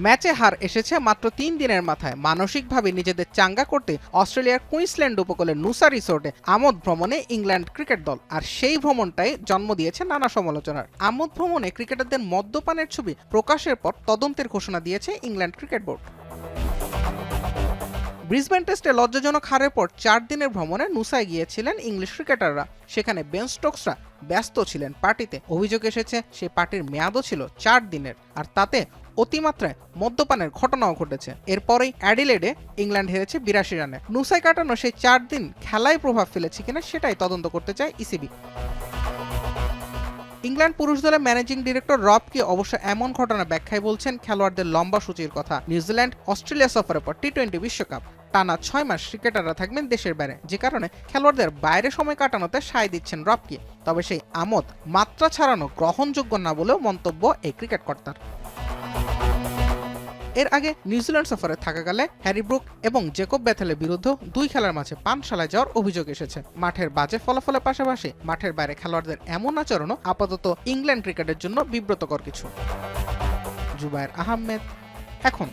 ম্যাচে হার এসেছে মাত্র ৩ দিনের মাথায়। মানসিকভাবে নিজেদের চাঙ্গা করতে অস্ট্রেলিয়ার কুইন্সল্যান্ড উপকূলের নুসা রিসোর্টে আমোদ ভ্রমণে ইংল্যান্ড ক্রিকেট দল। আর সেই ভ্রমণটাই জন্ম দিয়েছে নানা সমালোচনার। আমোদ ভ্রমণে ক্রিকেটারদের মদ্যপানের ছবি প্রকাশের পর তদন্তের ঘোষণা দিয়েছে ইংল্যান্ড ক্রিকেট বোর্ড। ব্রিসবেন টেস্টে লজ্জাজনক হারের পর ৪ দিনের ভ্রমণে নুসায় গিয়েছিলেন ইংলিশ ক্রিকেটাররা। সেখানে বেন স্টোকসরা ব্যস্ত ছিলেন পার্টিতে। অভিযোগ এসেছে সেই পার্টির মেয়াদও ছিল ৪ দিনের, আর তাতে অতিমাত্রায় মদ্যপানের ঘটনাও ঘটেছে। এরপরেই অ্যাডিলেডে ইংল্যান্ড হেরেছে ৮২ রানে। নুসায় কাটানো সেই ৪ দিন খেলায় প্রভাব ফেলেছে কিনা সেটাই তদন্ত করতে চায় ইসিবি। ইংল্যান্ড পুরুষ দলের ম্যানেজিং ডিরেক্টর রব কি অবশ্য এমন ঘটনা ব্যাখ্যায় বলছেন খেলোয়াড়দের লম্বা সূচির কথা। নিউজিল্যান্ড অস্ট্রেলিয়া সফরের পর টি-20 বিশ্বকাপ টানা ৬ মাস ক্রিকেটাররা থাকবেন দেশের বাইরে, যে কারণে খেলোয়াড়দের বাইরে সময় কাটানোতে সায় দিচ্ছেন রবকি। তবে সেই আমোদ মাত্রা ছাড়ানো গ্রহণযোগ্য না বলেও মন্তব্য এই ক্রিকেট কর্তার। এর আগে নিউজিল্যান্ড সফরে থাকাকালে হ্যারি ব্রুক এবং জেকব বেথেলের বিরুদ্ধে ২ খেলার মাঝে পানশালায় যাওয়ার অভিযোগ এসেছে। মাঠের বাজে ফলাফলের পাশাপাশি মাঠের বাইরে খেলোয়াড়দের এমন আচরণও আপাতত ইংল্যান্ড ক্রিকেটের জন্য বিব্রতকর কিছু। জুবায়ের আহমেদ, এখন।